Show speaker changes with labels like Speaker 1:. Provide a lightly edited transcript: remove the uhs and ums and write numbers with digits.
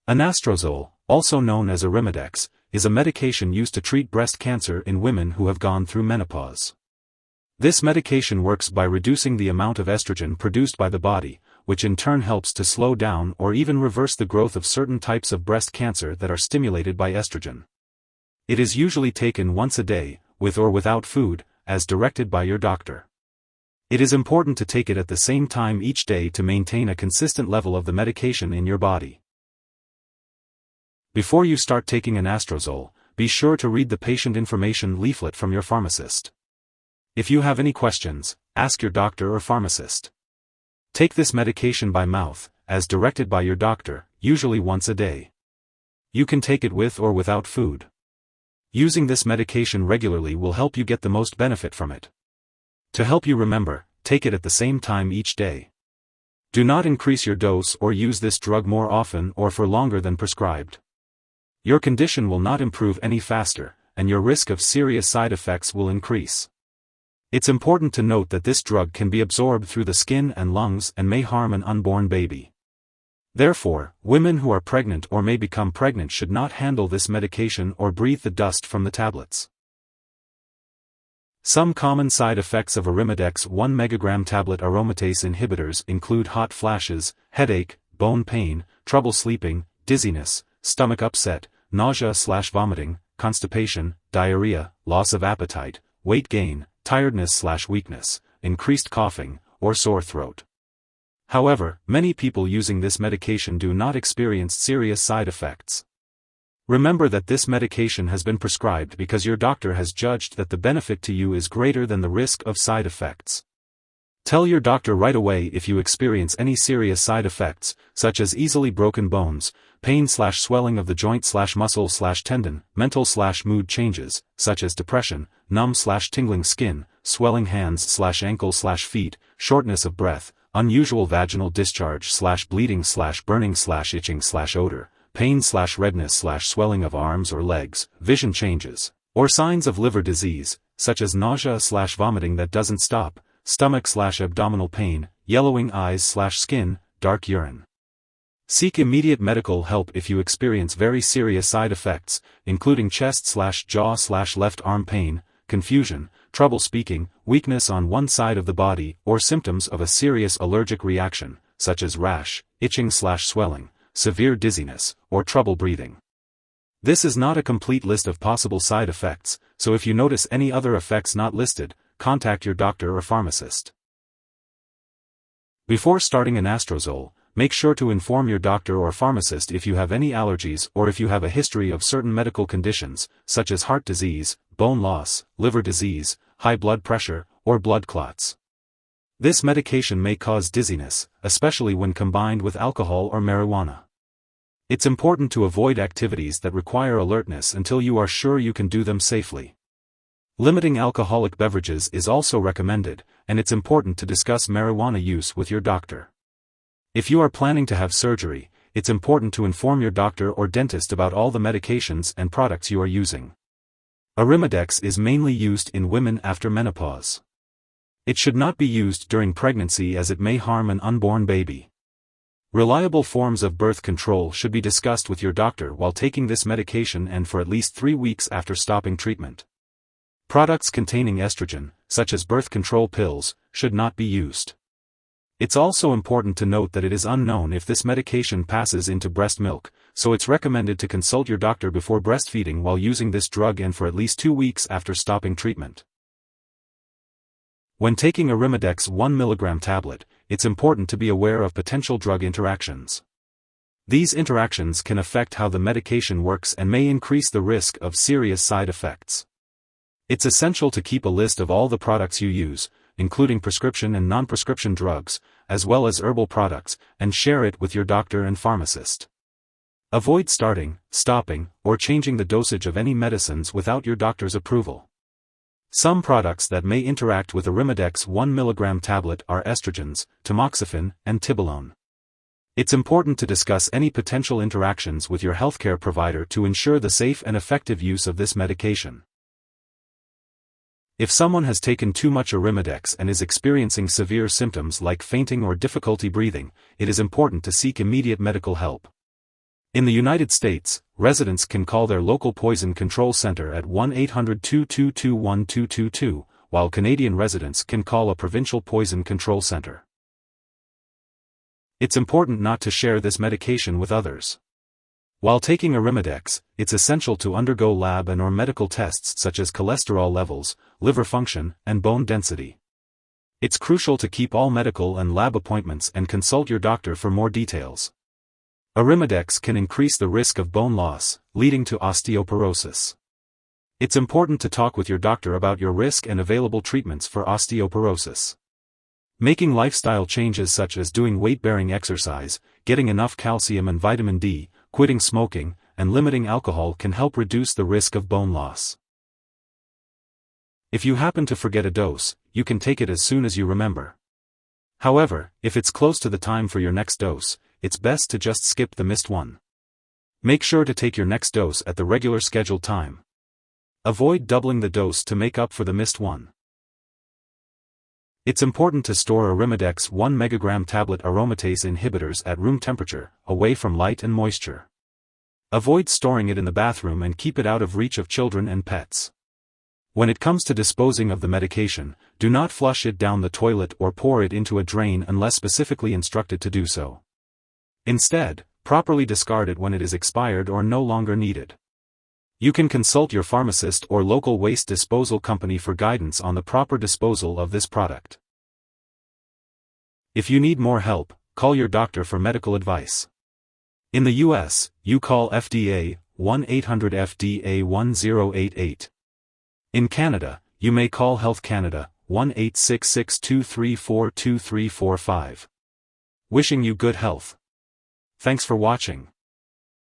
Speaker 1: Anastrozole, also known as Arimidex, is a medication used to treat breast cancer in women who have gone through menopause. This medication works by reducing the amount of estrogen produced by the body, which in turn helps to slow down or even reverse the growth of certain types of breast cancer that are stimulated by estrogen. It is usually taken once a day, with or without food, as directed by your doctor. It is important to take it at the same time each day to maintain a consistent level of the medication in your body. Before you start taking anastrozole, be sure to read the patient information leaflet from your pharmacist. If you have any questions, ask your doctor or pharmacist. Take this medication by mouth, as directed by your doctor, usually once a day. You can take it with or without food. Using this medication regularly will help you get the most benefit from it. To help you remember, take it at the same time each day. Do not increase your dose or use this drug more often or for longer than prescribed. Your condition will not improve any faster, and your risk of serious side effects will increase. It's important to note that this drug can be absorbed through the skin and lungs and may harm an unborn baby. Therefore, women who are pregnant or may become pregnant should not handle this medication or breathe the dust from the tablets. Some common side effects of Arimidex 1 mg tablet aromatase inhibitors include hot flashes, headache, bone pain, trouble sleeping, dizziness, stomach upset, nausea/vomiting, constipation, diarrhea, loss of appetite, weight gain, tiredness/weakness, increased coughing, or sore throat. However, many people using this medication do not experience serious side effects. Remember that this medication has been prescribed because your doctor has judged that the benefit to you is greater than the risk of side effects. Tell your doctor right away if you experience any serious side effects, such as easily broken bones, pain/swelling of the joint/muscle/tendon, mental/mood changes, such as depression, numb/tingling skin, swelling hands/ankles/feet, shortness of breath, unusual vaginal discharge/bleeding/burning/itching/odor, pain/redness/swelling of arms or legs, vision changes, or signs of liver disease, such as nausea/vomiting that doesn't stop, stomach/abdominal pain, yellowing eyes/skin, dark urine. Seek immediate medical help if you experience very serious side effects, including chest/jaw/left arm pain, confusion, trouble speaking, weakness on one side of the body, or symptoms of a serious allergic reaction, such as rash, itching/swelling, severe dizziness, or trouble breathing. This is not a complete list of possible side effects, so if you notice any other effects not listed, contact your doctor or pharmacist. Before starting anastrozole, make sure to inform your doctor or pharmacist if you have any allergies or if you have a history of certain medical conditions, such as heart disease, bone loss, liver disease, high blood pressure, or blood clots. This medication may cause dizziness, especially when combined with alcohol or marijuana. It's important to avoid activities that require alertness until you are sure you can do them safely. Limiting alcoholic beverages is also recommended, and it's important to discuss marijuana use with your doctor. If you are planning to have surgery, it's important to inform your doctor or dentist about all the medications and products you are using. Arimidex is mainly used in women after menopause. It should not be used during pregnancy as it may harm an unborn baby. Reliable forms of birth control should be discussed with your doctor while taking this medication and for at least 3 weeks after stopping treatment. Products containing estrogen, such as birth control pills, should not be used. It's also important to note that it is unknown if this medication passes into breast milk, so it's recommended to consult your doctor before breastfeeding while using this drug and for at least 2 weeks after stopping treatment. When taking Arimidex 1 mg tablet, it's important to be aware of potential drug interactions. These interactions can affect how the medication works and may increase the risk of serious side effects. It's essential to keep a list of all the products you use, including prescription and non-prescription drugs, as well as herbal products, and share it with your doctor and pharmacist. Avoid starting, stopping, or changing the dosage of any medicines without your doctor's approval. Some products that may interact with Arimidex 1 mg tablet are estrogens, tamoxifen, and tibolone. It's important to discuss any potential interactions with your healthcare provider to ensure the safe and effective use of this medication. If someone has taken too much Arimidex and is experiencing severe symptoms like fainting or difficulty breathing, it is important to seek immediate medical help. In the United States, residents can call their local poison control center at 1-800-222-1222, while Canadian residents can call a provincial poison control center. It's important not to share this medication with others. While taking Arimidex, it's essential to undergo lab and/or medical tests such as cholesterol levels, liver function, and bone density. It's crucial to keep all medical and lab appointments and consult your doctor for more details. Arimidex can increase the risk of bone loss, leading to osteoporosis. It's important to talk with your doctor about your risk and available treatments for osteoporosis. Making lifestyle changes such as doing weight-bearing exercise, getting enough calcium and vitamin D, quitting smoking, and limiting alcohol can help reduce the risk of bone loss. If you happen to forget a dose, you can take it as soon as you remember. However, if it's close to the time for your next dose, it's best to just skip the missed one. Make sure to take your next dose at the regular scheduled time. Avoid doubling the dose to make up for the missed one. It's important to store Arimidex 1 mg tablet aromatase inhibitors at room temperature, away from light and moisture. Avoid storing it in the bathroom and keep it out of reach of children and pets. When it comes to disposing of the medication, do not flush it down the toilet or pour it into a drain unless specifically instructed to do so. Instead, properly discard it when it is expired or no longer needed. You can consult your pharmacist or local waste disposal company for guidance on the proper disposal of this product. If you need more help, call your doctor for medical advice. In the US, you call FDA, 1-800-FDA-1088. In Canada, you may call Health Canada, 1-866-234-2345. Wishing you good health. Thanks for watching.